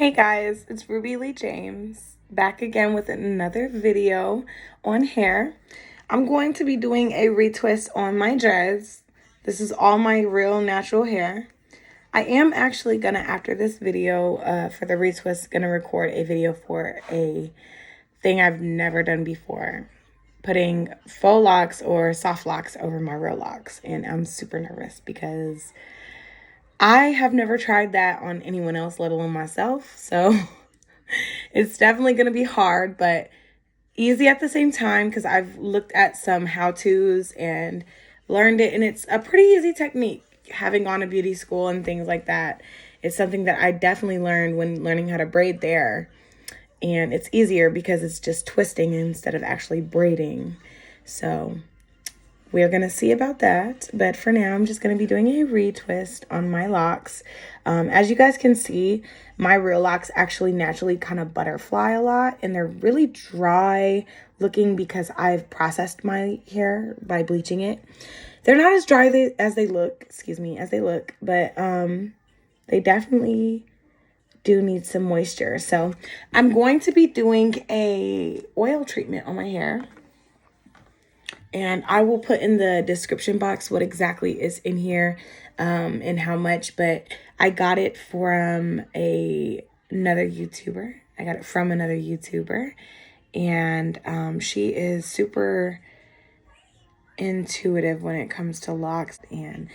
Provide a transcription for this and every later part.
Hey guys, it's Rubby Lee James back again with another video on hair. I'm going to be doing a retwist on my dreads. This is all my real natural hair. I am actually gonna, after this video for the retwist, gonna record a video for a thing I've never done before. Putting faux locks or soft locks over my real locks. And I'm super nervous because I have never tried that on anyone else, let alone myself. So it's definitely going to be hard, but easy at the same time because I've looked at some how-tos and learned it. And it's a pretty easy technique. Having gone to beauty school and things like that, it's something that I definitely learned when learning how to braid there. And it's easier because it's just twisting instead of actually braiding. So we're going to see about that. But for now, I'm just going to be doing a retwist on my locks. As you guys can see, my real locks actually naturally kind of butterfly a lot. And they're really dry looking because I've processed my hair by bleaching it. They're not as dry as they look, but they definitely do need some moisture. So I'm going to be doing a oil treatment on my hair. And I will put in the description box what exactly is in here and how much. But I got it from another YouTuber. I got it from another YouTuber. And she is super intuitive when it comes to locks. And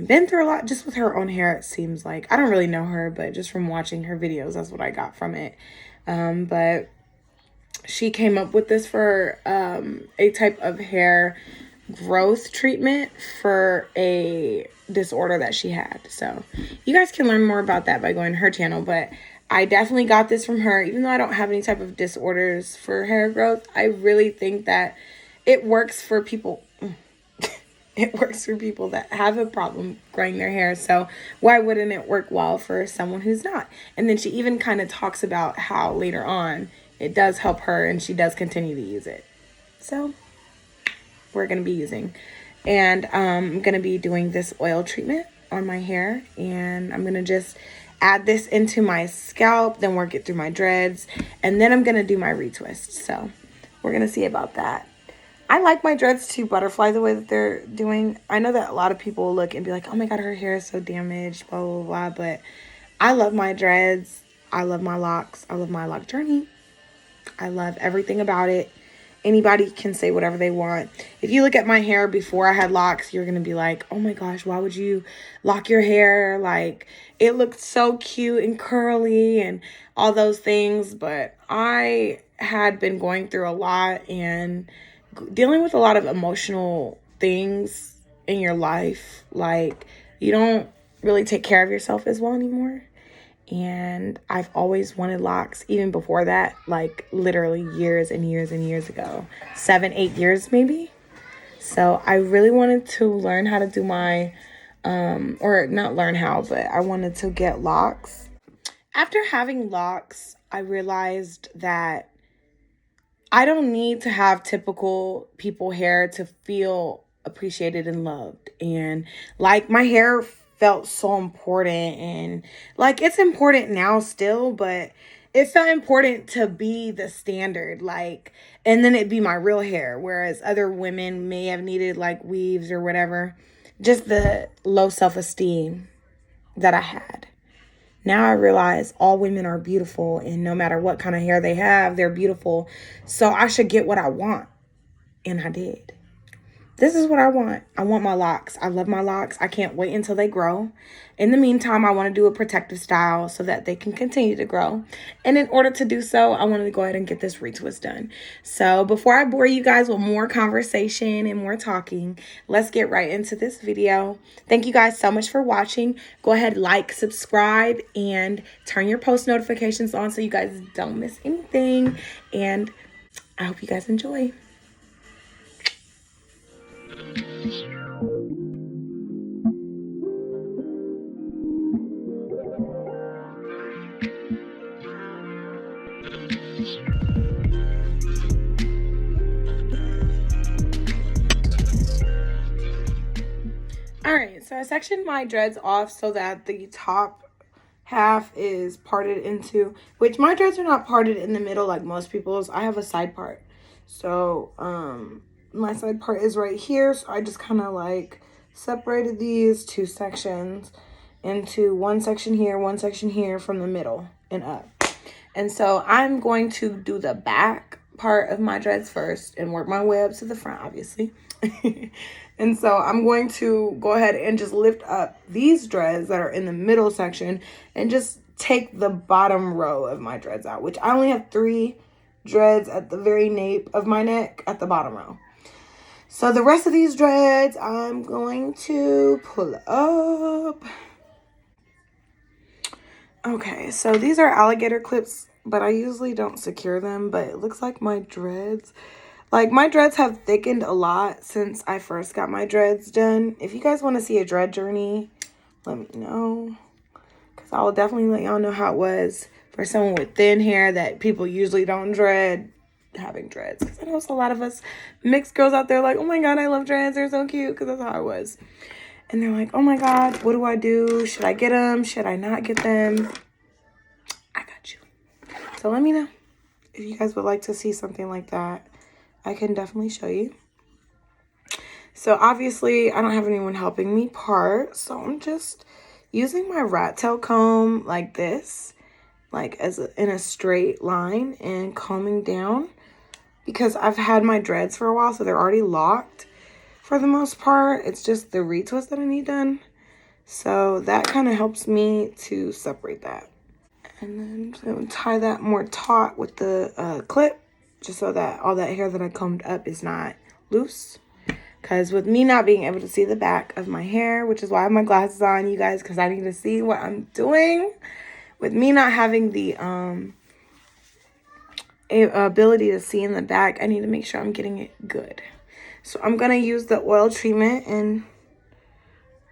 been through a lot just with her own hair, it seems like. I don't really know her, but just from watching her videos, that's what I got from it. But she came up with this for a type of hair growth treatment for a disorder that she had. So you guys can learn more about that by going to her channel. But I definitely got this from her. Even though I don't have any type of disorders for hair growth, I really think that it works for people. It works for people that have a problem growing their hair. So why wouldn't it work well for someone who's not? And then she even kind of talks about how later on it does help her and she does continue to use it. So we're going to be using. And I'm going to be doing this oil treatment on my hair. And I'm going to just add this into my scalp, then work it through my dreads. And then I'm going to do my retwist. So we're going to see about that. I like my dreads to butterfly the way that they're doing. I know that a lot of people look and be like, oh my God, her hair is so damaged, blah, blah, blah. But I love my dreads. I love my locks. I love my lock journey. I love everything about it. Anybody can say whatever they want. If you look at my hair before I had locks, you're going to be like, oh my gosh, why would you lock your hair? Like, it looked so cute and curly and all those things. But I had been going through a lot and dealing with a lot of emotional things in your life. Like, you don't really take care of yourself as well anymore. And I've always wanted locks, even before that, like literally years and years and years ago. 7, 8 years maybe. So I really wanted to learn how to do my, or not learn how, but I wanted to get locks. After having locks, I realized that I don't need to have typical people hair to feel appreciated and loved. And like my hair felt so important, and like it's important now still, but it felt important to be the standard, like, and then it'd be my real hair, whereas other women may have needed like weaves or whatever. Just the low self-esteem that I had. Now I realize all women are beautiful, and no matter what kind of hair they have, they're beautiful. So I should get what I want, and I did. This is what I want. I want my locks. I love my locks. I can't wait until they grow. In the meantime, I want to do a protective style so that they can continue to grow. And in order to do so, I wanted to go ahead and get this retwist done. So before I bore you guys with more conversation and more talking, let's get right into this video. Thank you guys so much for watching. Go ahead, like, subscribe, and turn your post notifications on so you guys don't miss anything. And I hope you guys enjoy. Alright, so I sectioned my dreads off so that the top half is parted into, which my dreads are not parted in the middle like most people's. I have a side part. So my side part is right here. So I just kind of like separated these two sections into one section here from the middle and up. And so I'm going to do the back part of my dreads first and work my way up to the front, obviously. And so I'm going to go ahead and just lift up these dreads that are in the middle section and just take the bottom row of my dreads out, which I only have 3 dreads at the very nape of my neck at the bottom row. So the rest of these dreads I'm going to pull up. Okay, so these are alligator clips, but I usually don't secure them, but it looks like my dreads, my dreads have thickened a lot since I first got my dreads done. If you guys want to see a dread journey, let me know, because I will definitely let y'all know how it was for someone with thin hair that people usually don't dread having dreads. Because I know a lot of us mixed girls out there like, oh my god, I love dreads, they're so cute, because that's how I was. And they're like, oh my god, what do I do? Should I get them? Should I not get them? I got you. So let me know if you guys would like to see something like that. I can definitely show you. So obviously I don't have anyone helping me part, so I'm just using my rat tail comb like this, in a straight line and combing down, because I've had my dreads for a while, so they're already locked for the most part. It's just the retwist that I need done. So that kind of helps me to separate that. And then I'm just going to tie that more taut with the clip, just so that all that hair that I combed up is not loose. Because with me not being able to see the back of my hair, which is why I have my glasses on, you guys, because I need to see what I'm doing. With me not having the ability to see in the back, I need to make sure I'm getting it good. So I'm going to use the oil treatment and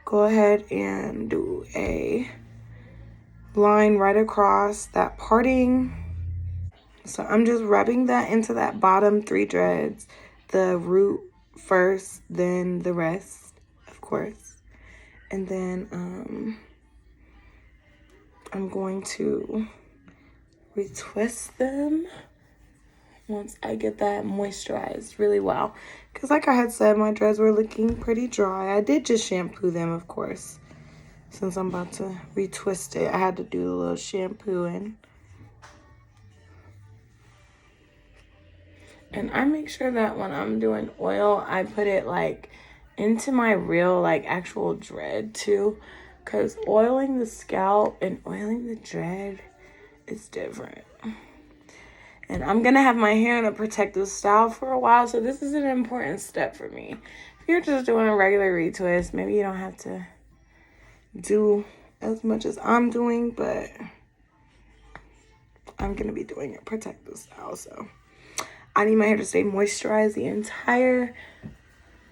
go ahead and do a line right across that parting. So I'm just rubbing that into that bottom 3 dreads, the root first, then the rest, of course. And then I'm going to retwist them once I get that moisturized really well. Because like I had said, my dreads were looking pretty dry. I did just shampoo them, of course. Since I'm about to retwist it, I had to do a little shampooing. And I make sure that when I'm doing oil, I put it into my real actual dread too. Because oiling the scalp and oiling the dread is different. And I'm going to have my hair in a protective style for a while. So this is an important step for me. If you're just doing a regular retwist, maybe you don't have to do as much as I'm doing. But I'm going to be doing a protective style. So I need my hair to stay moisturized the entire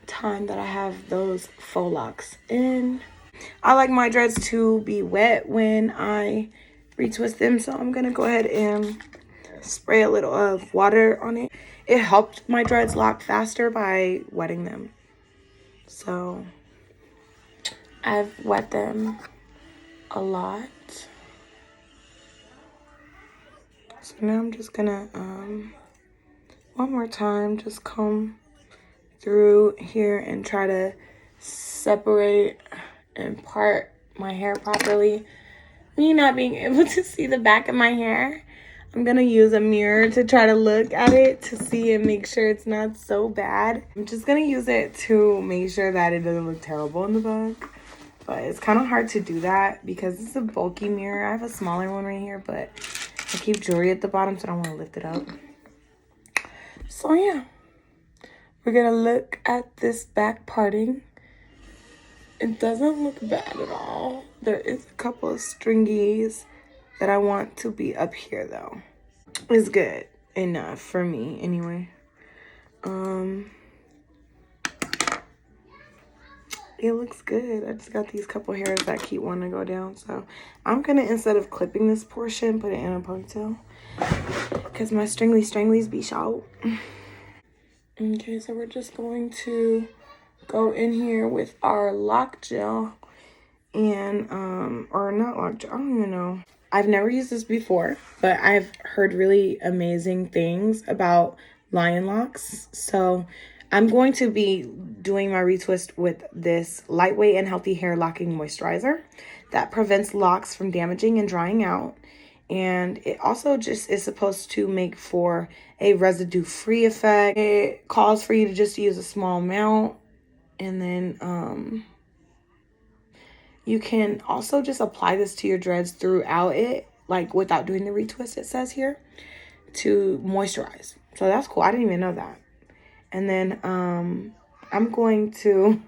time that I have those faux locks in. I like my dreads to be wet when I retwist them. So I'm going to go ahead and spray a little of water on it. It helped my dreads lock faster by wetting them. So I've wet them a lot. So now I'm just gonna one more time just comb through here and try to separate and part my hair properly. Me not being able to see the back of my hair, I'm gonna use a mirror to try to look at it to see and make sure it's not so bad. I'm just gonna use it to make sure that it doesn't look terrible in the back. But it's kind of hard to do that because it's a bulky mirror. I have a smaller one right here, but I keep jewelry at the bottom, so I don't want to lift it up. So yeah, we're gonna look at this back parting. It doesn't look bad at all. There is a couple of stringies that I want to be up here though. It's good enough for me anyway. It looks good. I just got these couple hairs that keep wanting to go down, so I'm gonna, instead of clipping this portion, put it in a ponytail because my stringlies be short. Okay, so we're just going to go in here with our lock gel And, or not lock, I don't even know. I've never used this before, but I've heard really amazing things about Lion Locs. So I'm going to be doing my retwist with this lightweight and healthy hair locking moisturizer that prevents locks from damaging and drying out. And it also just is supposed to make for a residue-free effect. It calls for you to just use a small amount, and then you can also just apply this to your dreads throughout it, like without doing the retwist, it says here, to moisturize. So that's cool. I didn't even know that. And then I'm going to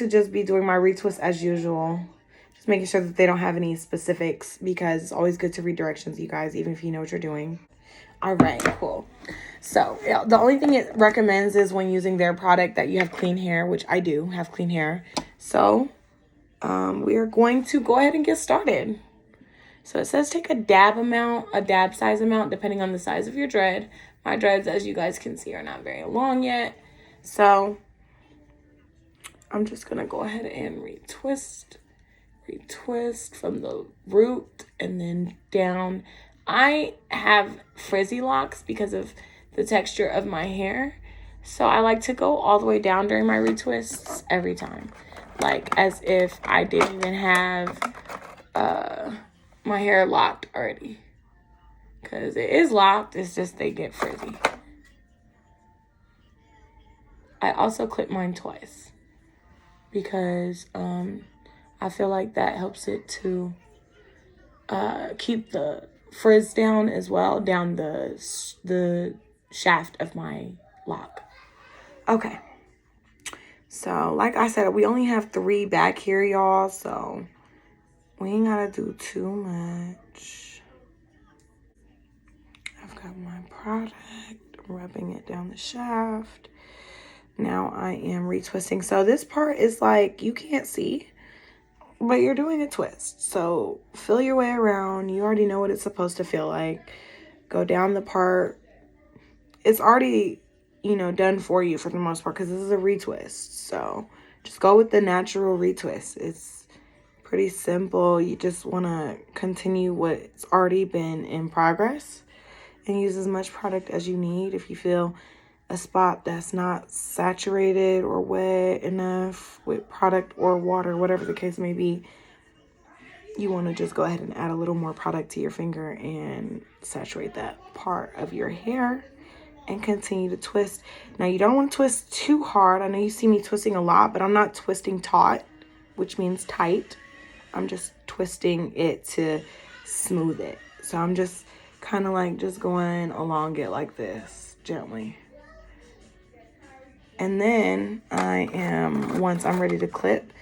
just be doing my retwist as usual. Just making sure that they don't have any specifics, because it's always good to read directions, you guys, even if you know what you're doing. All right, cool. So yeah, the only thing it recommends is when using their product that you have clean hair, which I do have clean hair. So we are going to go ahead and get started. So it says take a dab size amount, depending on the size of your dread. My dreads, as you guys can see, are not very long yet. So I'm just going to go ahead and retwist from the root and then down. I have frizzy locks because of the texture of my hair. So I like to go all the way down during my retwists every time. Like as if I didn't even have my hair locked already. Because it is locked, it's just they get frizzy. I also clip mine twice. Because I feel like that helps it to keep the frizz down as well, down the shaft of my lock. Okay. So, like I said, we only have 3 back here, y'all. So, we ain't gotta do too much. I've got my product, rubbing it down the shaft. Now I am retwisting. So, this part is like, you can't see, but you're doing a twist. So, feel your way around. You already know what it's supposed to feel like. Go down the part. It's already, you know, done for you for the most part, because this is a retwist. So just go with the natural retwist. It's pretty simple. You just want to continue what's already been in progress and use as much product as you need. If you feel a spot that's not saturated or wet enough with product or water, whatever the case may be, you want to just go ahead and add a little more product to your finger and saturate that part of your hair. And continue to twist. Now, you don't want to twist too hard. I know you see me twisting a lot, but I'm not twisting taut, which means tight. I'm just twisting it to smooth it. So I'm just kind of like just going along it like this, gently. And then once I'm ready to clip,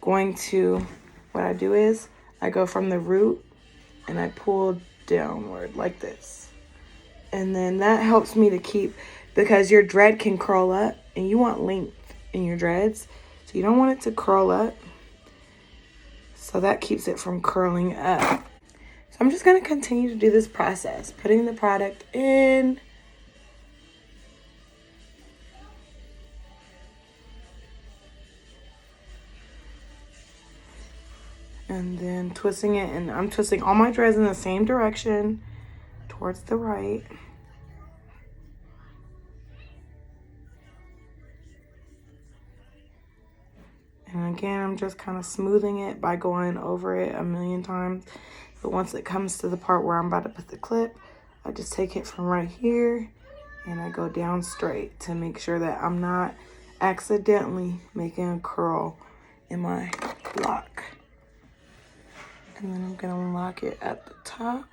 what I do is I go from the root and I pull downward like this. And then that helps me to keep, because your dread can curl up and you want length in your dreads. So you don't want it to curl up. So that keeps it from curling up. So I'm just going to continue to do this process, putting the product in. And then twisting it, and I'm twisting all my dreads in the same direction towards the right. And again, I'm just kind of smoothing it by going over it a million times. But once it comes to the part where I'm about to put the clip, I just take it from right here and I go down straight to make sure that I'm not accidentally making a curl in my lock. And then I'm gonna lock it at the top,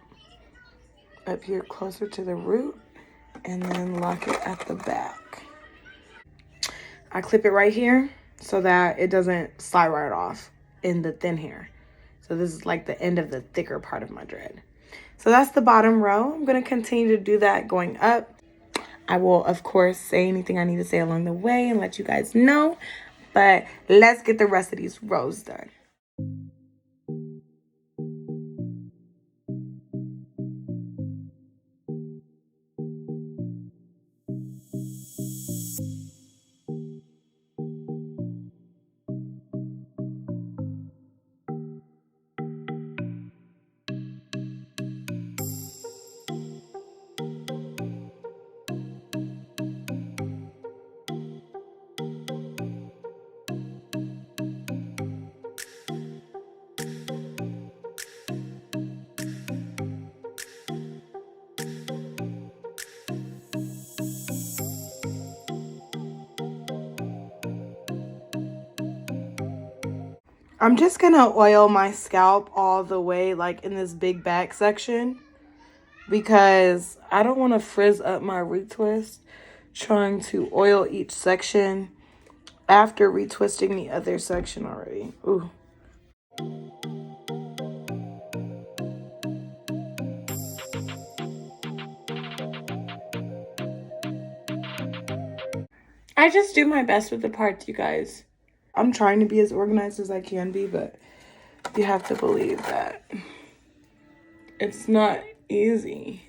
up here closer to the root, and then lock it at the back. I clip it right here so that it doesn't slide right off in the thin hair. So this is like the end of the thicker part of my dread. So that's the bottom row. I'm going to continue to do that going up. I will, of course, say anything I need to say along the way and let you guys know. But let's get the rest of these rows done. I'm just gonna oil my scalp all the way, like in this big back section, because I don't want to frizz up my retwist trying to oil each section after retwisting the other section already. Ooh. I just do my best with the parts, you guys. I'm trying to be as organized as I can be, but you have to believe that it's not easy.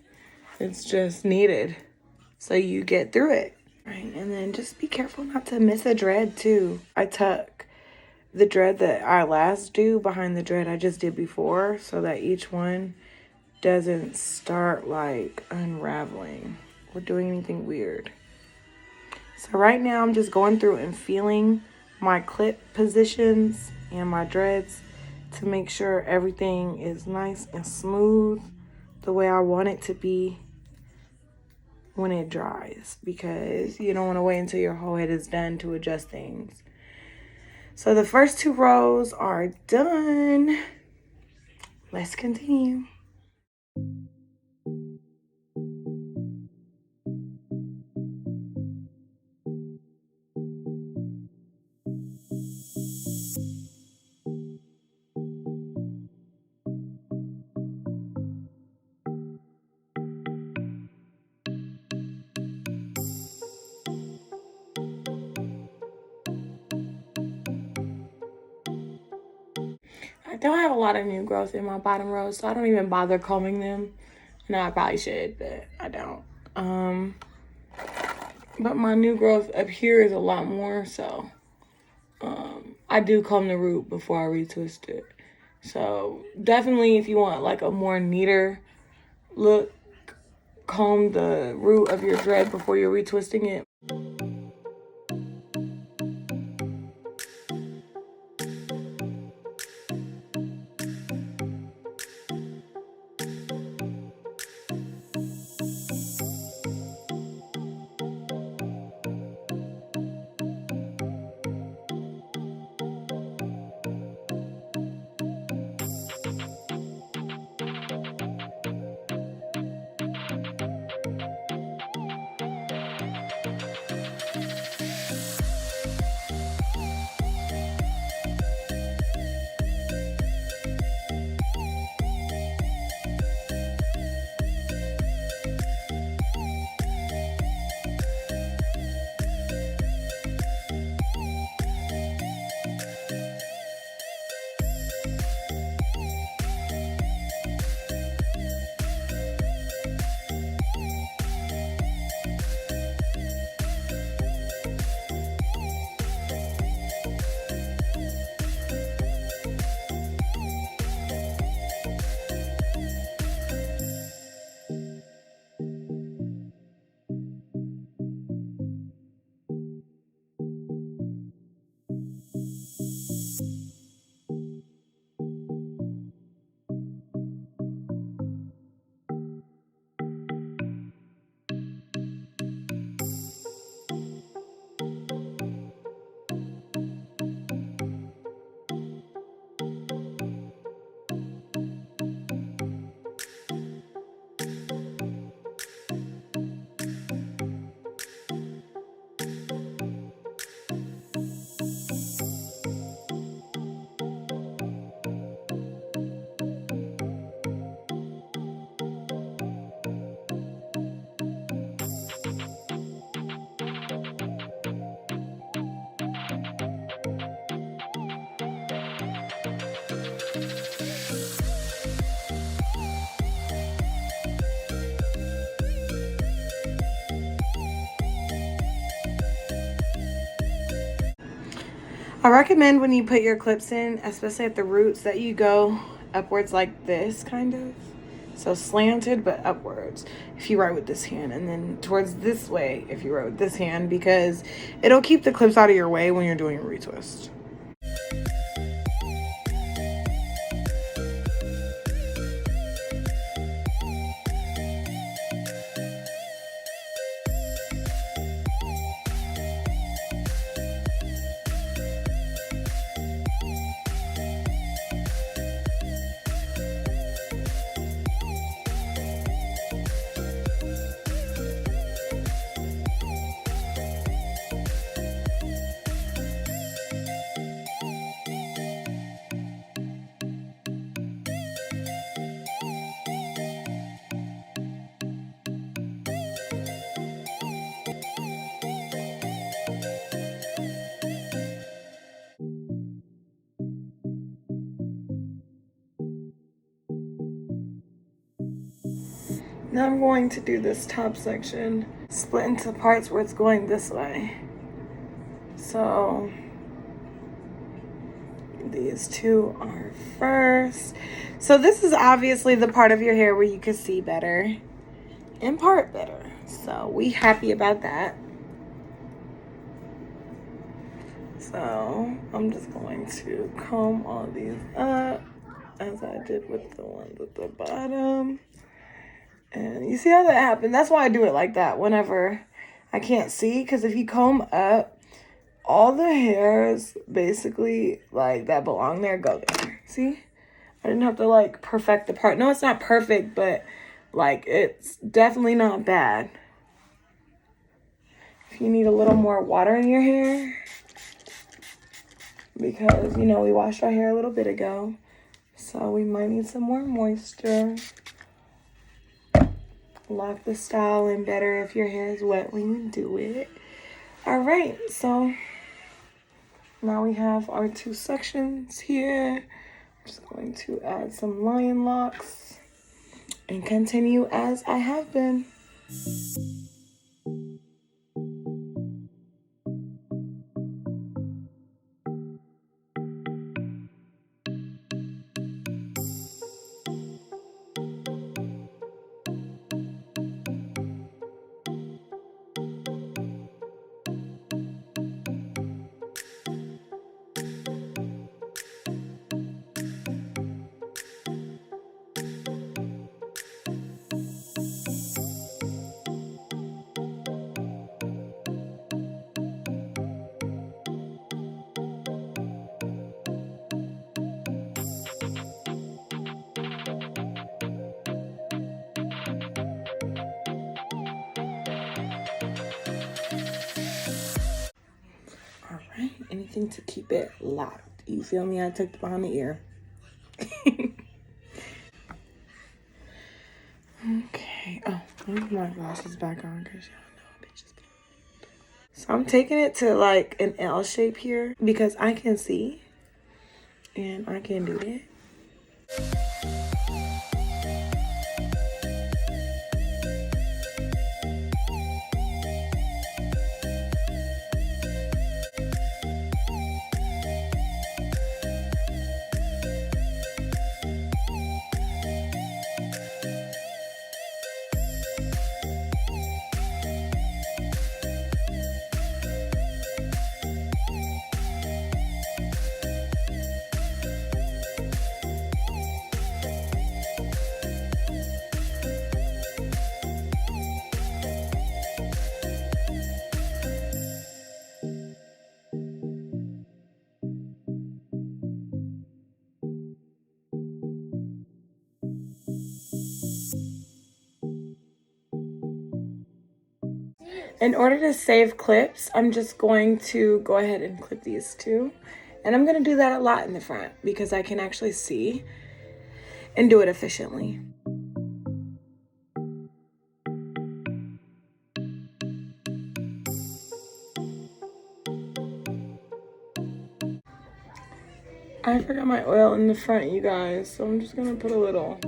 It's just needed so you get through it. Right, and then just be careful not to miss a dread too. I tuck the dread that I last do behind the dread I just did before so that each one doesn't start like unraveling or doing anything weird. So right now I'm just going through and feeling my clip positions and my dreads to make sure everything is nice and smooth the way I want it to be when it dries, because you don't want to wait until your whole head is done to adjust things. So the first 2 rows are done. Let's continue. I don't have a lot of new growth in my bottom rows, so I don't even bother combing them. No, I probably should, but I don't. But my new growth up here is a lot more, so I do comb the root before I retwist it. So definitely, if you want like a more neater look, comb the root of your dread before you're retwisting it. I recommend when you put your clips in, especially at the roots, that you go upwards like this, kind of. So slanted, but upwards if you write with this hand, and then towards this way if you write with this hand, because it'll keep the clips out of your way when you're doing a retwist. Now I'm going to do this top section, split into parts where it's going this way. So these two are first. So this is obviously the part of your hair where you can see better and part better. So we happy about that. So I'm just going to comb all these up as I did with the ones at the bottom. And you see how that happened? That's why I do it like that whenever I can't see. Because if you comb up, all the hairs basically like that belong there go there. See? I didn't have to like perfect the part. No, it's not perfect, but like it's definitely not bad. If you need a little more water in your hair, because you know we washed our hair a little bit ago, so we might need some more moisture. Lock the style in better if your hair is wet when you do it. All right, so now we have our two sections here. I'm just going to add some Lion Locs and continue as I have been. All right, anything to keep it locked. You feel me? I took it behind the ear. Okay. Oh, I need my glasses back on because y'all know bitches. So I'm taking it to like an L shape here because I can see and I can do that. In order to save clips, I'm just going to go ahead and clip these two. And I'm going to do that a lot in the front because I can actually see and do it efficiently. I forgot my oil in the front, you guys, so I'm just going to put a little.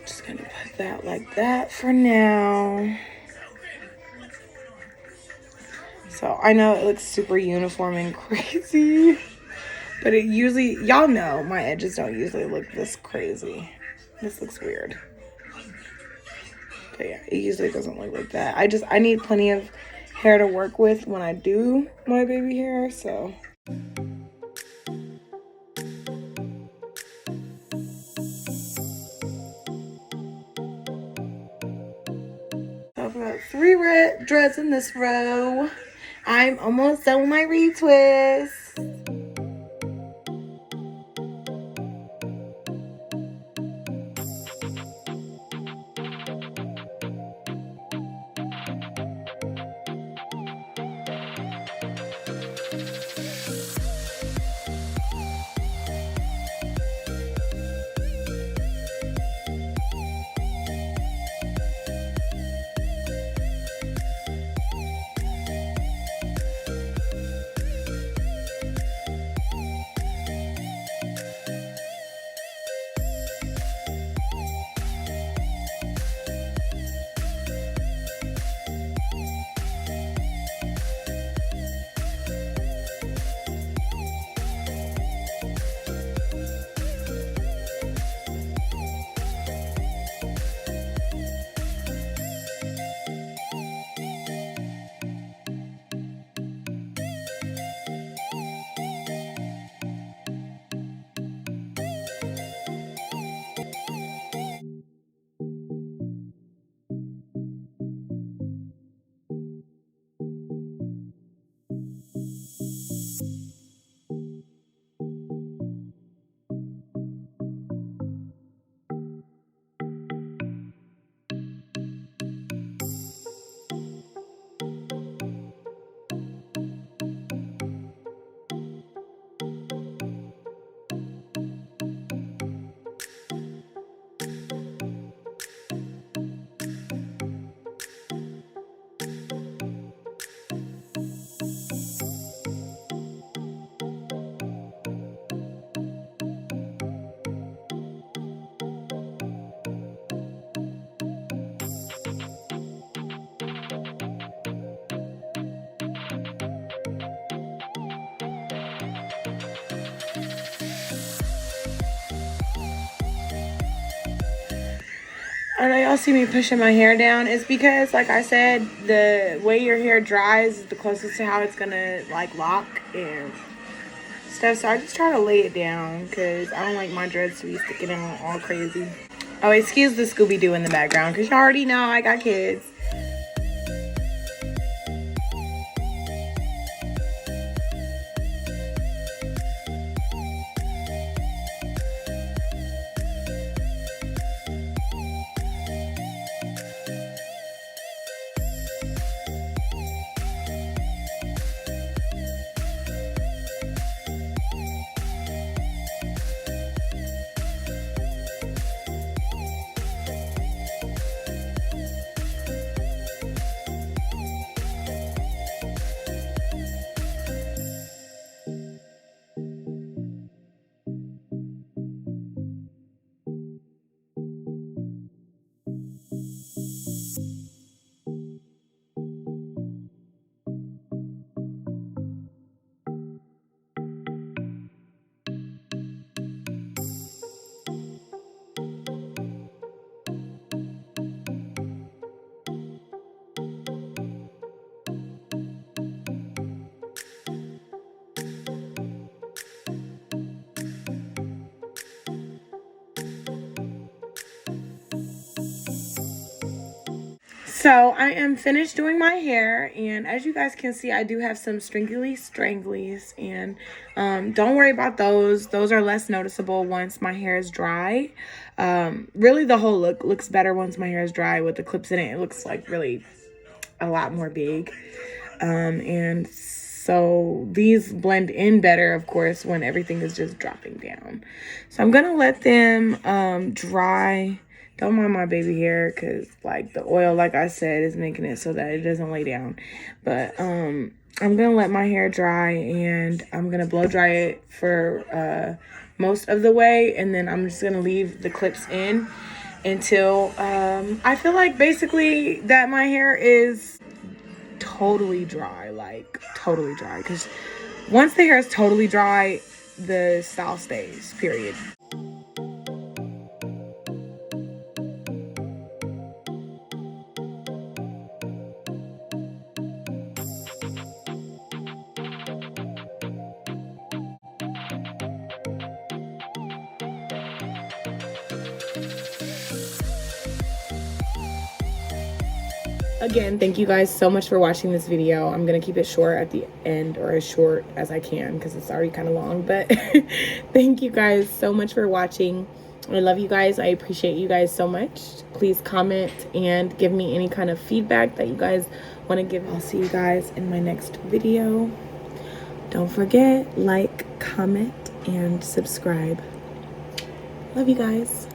Just gonna put that like that for now. So I know it looks super uniform and crazy, but it usually, y'all know my edges don't usually look this crazy. This looks weird. But yeah, it usually doesn't look like that. I need plenty of hair to work with when I do my baby hair, so. I've got 3 red dreads in this row. I'm almost done with my retwist. I know y'all see me pushing my hair down. It's because, like I said, the way your hair dries is the closest to how it's gonna like lock and stuff. So I just try to lay it down because I don't like my dreads to be sticking out all crazy. Oh, excuse the Scooby-Doo in the background because you already know I got kids. So I am finished doing my hair, and as you guys can see, I do have some stranglies, and don't worry about those. Those are less noticeable once my hair is dry. Really, the whole look looks better once my hair is dry with the clips in it. It looks like really a lot more big. And so these blend in better, of course, when everything is just dropping down. So I'm going to let them dry. Don't mind my baby hair because, like, the oil, like I said, is making it so that it doesn't lay down. But I'm going to let my hair dry, and I'm going to blow dry it for most of the way. And then I'm just going to leave the clips in until I feel like basically that my hair is totally dry, like totally dry, because once the hair is totally dry, the style stays, period. Again, thank you guys so much for watching this video. I'm gonna keep it short at the end, or as short as I can because it's already kind of long, but thank you guys so much for watching. I love you guys. I appreciate you guys so much. Please comment and give me any kind of feedback that you guys want to give. I'll see you guys in my next video. Don't forget, like, comment, and subscribe. Love you guys.